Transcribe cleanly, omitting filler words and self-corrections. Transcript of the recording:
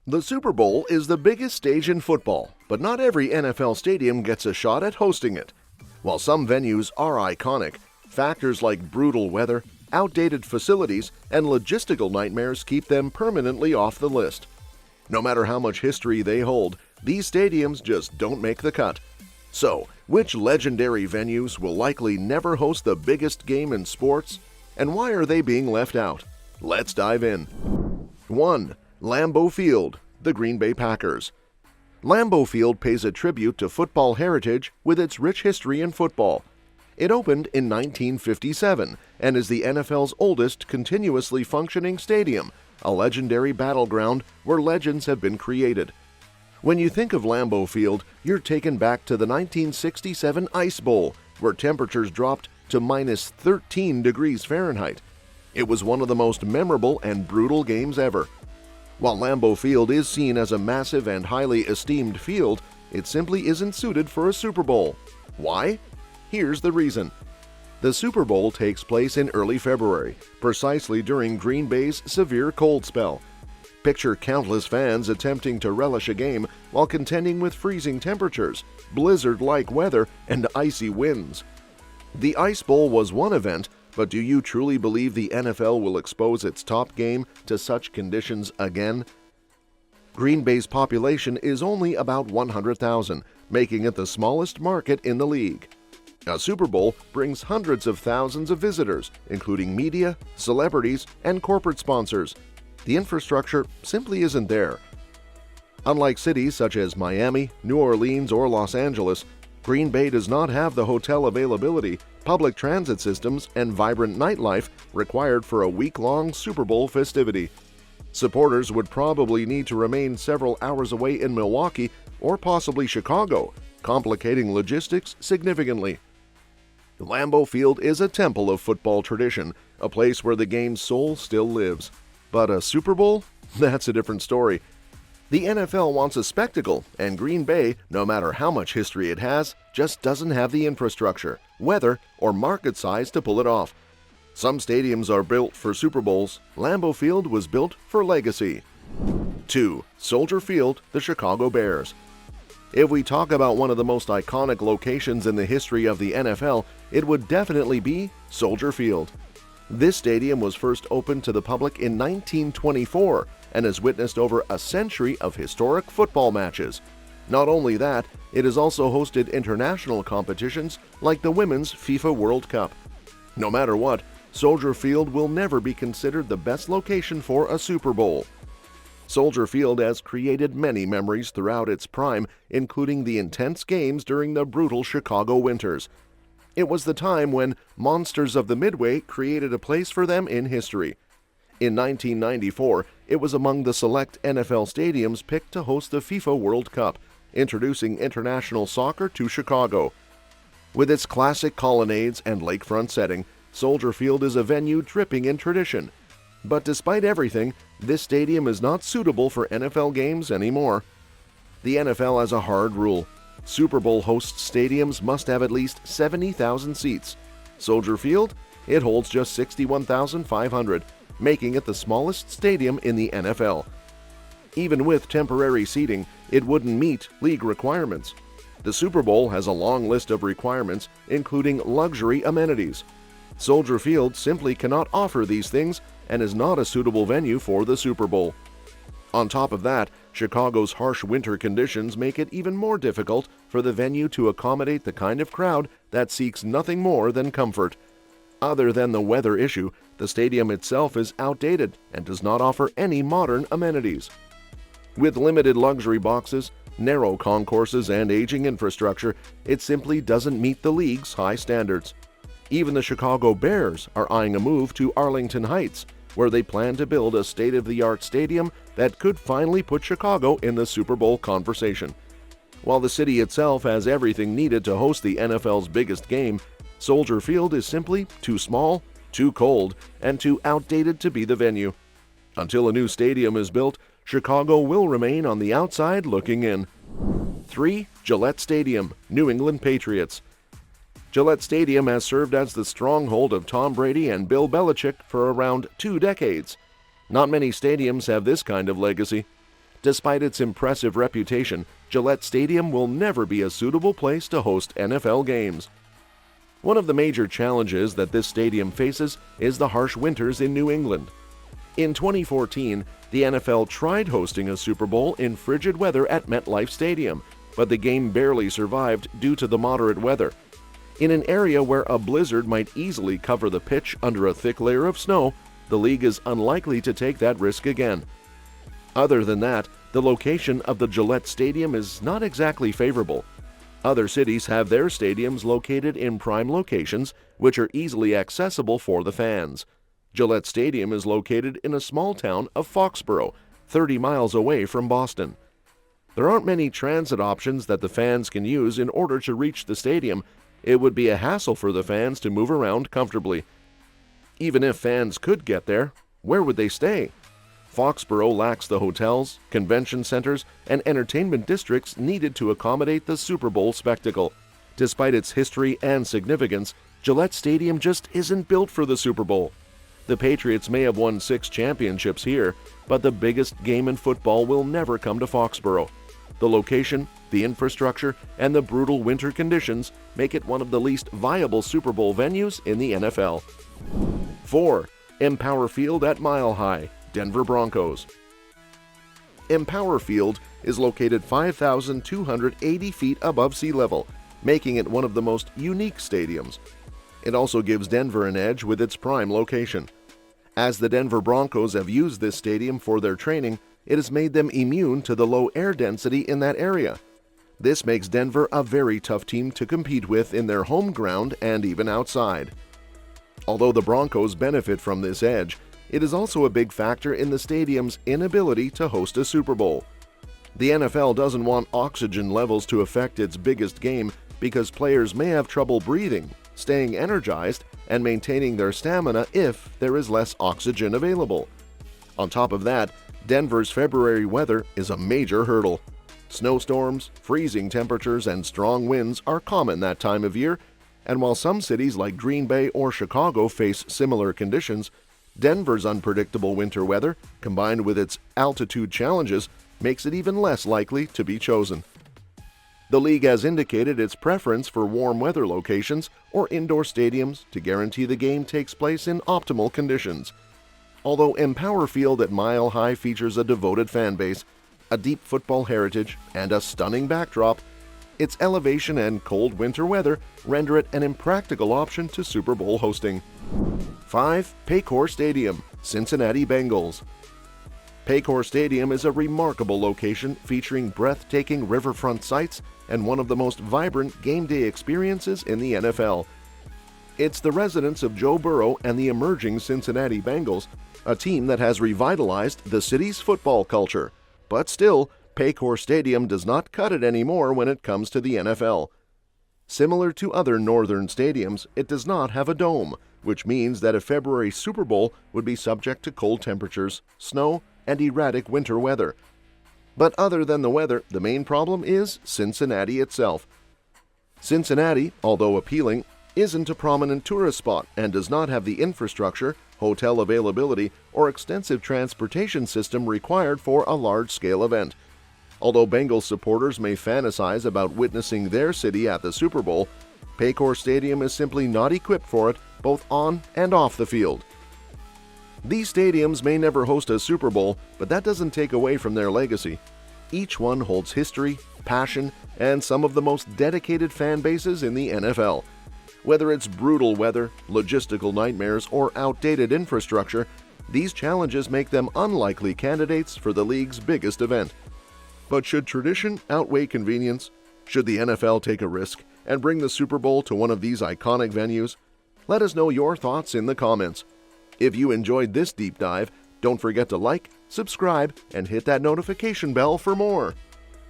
The Super Bowl is the biggest stage in football, but not every NFL stadium gets a shot at hosting it. While some venues are iconic, factors like brutal weather, outdated facilities, and logistical nightmares keep them permanently off the list. No matter how much history they hold, these stadiums just don't make the cut. So, which legendary venues will likely never host the biggest game in sports? And why are they being left out? Let's dive in. 1. Lambeau Field, the Green Bay Packers. Lambeau Field pays a tribute to football heritage with its rich history in football. It opened in 1957 and is the NFL's oldest continuously functioning stadium, a legendary battleground where legends have been created. When you think of Lambeau Field, you're taken back to the 1967 Ice Bowl, where temperatures dropped to minus 13 degrees Fahrenheit. It was one of the most memorable and brutal games ever. While Lambeau Field is seen as a massive and highly esteemed field, it simply isn't suited for a Super Bowl. Why? Here's the reason. The Super Bowl takes place in early February, precisely during Green Bay's severe cold spell. Picture countless fans attempting to relish a game while contending with freezing temperatures, blizzard-like weather, and icy winds. The Ice Bowl was one event, but do you truly believe the NFL will expose its top game to such conditions again? Green Bay's population is only about 100,000, making it the smallest market in the league. A Super Bowl brings hundreds of thousands of visitors, including media, celebrities, and corporate sponsors. The infrastructure simply isn't there. Unlike cities such as Miami, New Orleans, or Los Angeles, Green Bay does not have the hotel availability, public transit systems, and vibrant nightlife required for a week-long Super Bowl festivity. Supporters would probably need to remain several hours away in Milwaukee or possibly Chicago, complicating logistics significantly. Lambeau Field is a temple of football tradition, a place where the game's soul still lives. But a Super Bowl? That's a different story. The NFL wants a spectacle, and Green Bay, no matter how much history it has, just doesn't have the infrastructure, weather, or market size to pull it off. Some stadiums are built for Super Bowls. Lambeau Field was built for legacy. 2. Soldier Field, the Chicago Bears. If we talk about one of the most iconic locations in the history of the NFL, it would definitely be Soldier Field. This stadium was first opened to the public in 1924 and has witnessed over a century of historic football matches. Not only that, it has also hosted international competitions like the Women's FIFA World Cup. No matter what, Soldier Field will never be considered the best location for a Super Bowl. Soldier Field has created many memories throughout its prime, including the intense games during the brutal Chicago winters. It was the time when Monsters of the Midway created a place for them in history. In 1994, it was among the select NFL stadiums picked to host the FIFA World Cup, introducing international soccer to Chicago. With its classic colonnades and lakefront setting, Soldier Field is a venue dripping in tradition. But despite everything, this stadium is not suitable for NFL games anymore. The NFL has a hard rule. Super Bowl host stadiums must have at least 70,000 seats. Soldier Field? It holds just 61,500, making it the smallest stadium in the NFL. Even with temporary seating, it wouldn't meet league requirements. The Super Bowl has a long list of requirements, including luxury amenities. Soldier Field simply cannot offer these things and is not a suitable venue for the Super Bowl. On top of that, Chicago's harsh winter conditions make it even more difficult for the venue to accommodate the kind of crowd that seeks nothing more than comfort. Other than the weather issue, the stadium itself is outdated and does not offer any modern amenities. With limited luxury boxes, narrow concourses, and aging infrastructure, it simply doesn't meet the league's high standards. Even the Chicago Bears are eyeing a move to Arlington Heights, where they plan to build a state-of-the-art stadium that could finally put Chicago in the Super Bowl conversation. While the city itself has everything needed to host the NFL's biggest game, Soldier Field is simply too small, too cold, and too outdated to be the venue. Until a new stadium is built, Chicago will remain on the outside looking in. 3. Gillette Stadium, New England Patriots. Gillette Stadium has served as the stronghold of Tom Brady and Bill Belichick for around 2 decades. Not many stadiums have this kind of legacy. Despite its impressive reputation, Gillette Stadium will never be a suitable place to host NFL games. One of the major challenges that this stadium faces is the harsh winters in New England. In 2014, the NFL tried hosting a Super Bowl in frigid weather at MetLife Stadium, but the game barely survived due to the moderate weather. In an area where a blizzard might easily cover the pitch under a thick layer of snow, the league is unlikely to take that risk again. Other than that, the location of the Gillette Stadium is not exactly favorable. Other cities have their stadiums located in prime locations, which are easily accessible for the fans. Gillette Stadium is located in a small town of Foxborough, 30 miles away from Boston. There aren't many transit options that the fans can use in order to reach the stadium. It would be a hassle for the fans to move around comfortably. Even if fans could get there, where would they stay? Foxborough lacks the hotels, convention centers, and entertainment districts needed to accommodate the Super Bowl spectacle. Despite its history and significance, Gillette Stadium just isn't built for the Super Bowl. The Patriots may have won 6 championships here, but the biggest game in football will never come to Foxborough. The location, the infrastructure, and the brutal winter conditions make it one of the least viable Super Bowl venues in the NFL. 4. Empower Field at Mile High, Denver Broncos. Empower Field is located 5,280 feet above sea level, making it one of the most unique stadiums. It also gives Denver an edge with its prime location. As the Denver Broncos have used this stadium for their training, it has made them immune to the low air density in that area. This makes Denver a very tough team to compete with in their home ground and even outside. Although the Broncos benefit from this edge, it is also a big factor in the stadium's inability to host a Super Bowl. The NFL doesn't want oxygen levels to affect its biggest game because players may have trouble breathing, staying energized, and maintaining their stamina if there is less oxygen available. On top of that, Denver's February weather is a major hurdle. Snowstorms, freezing temperatures, and strong winds are common that time of year, and while some cities like Green Bay or Chicago face similar conditions, Denver's unpredictable winter weather, combined with its altitude challenges, makes it even less likely to be chosen. The league has indicated its preference for warm weather locations or indoor stadiums to guarantee the game takes place in optimal conditions. Although Empower Field at Mile High features a devoted fan base, a deep football heritage, and a stunning backdrop, its elevation and cold winter weather render it an impractical option to Super Bowl hosting. 5. Paycor Stadium, Cincinnati Bengals. Paycor Stadium is a remarkable location featuring breathtaking riverfront sights and one of the most vibrant game day experiences in the NFL. It's the residence of Joe Burrow and the emerging Cincinnati Bengals, a team that has revitalized the city's football culture. But still, Paycor Stadium does not cut it anymore when it comes to the NFL. Similar to other northern stadiums, it does not have a dome, which means that a February Super Bowl would be subject to cold temperatures, snow, and erratic winter weather. But other than the weather, the main problem is Cincinnati itself. Cincinnati, although appealing, isn't a prominent tourist spot and does not have the infrastructure, hotel availability, or extensive transportation system required for a large-scale event. Although Bengals supporters may fantasize about witnessing their city at the Super Bowl, Paycor Stadium is simply not equipped for it, both on and off the field. These stadiums may never host a Super Bowl, but that doesn't take away from their legacy. Each one holds history, passion, and some of the most dedicated fan bases in the NFL. Whether it's brutal weather, logistical nightmares, or outdated infrastructure, these challenges make them unlikely candidates for the league's biggest event. But should tradition outweigh convenience? Should the NFL take a risk and bring the Super Bowl to one of these iconic venues? Let us know your thoughts in the comments. If you enjoyed this deep dive, don't forget to like, subscribe, and hit that notification bell for more.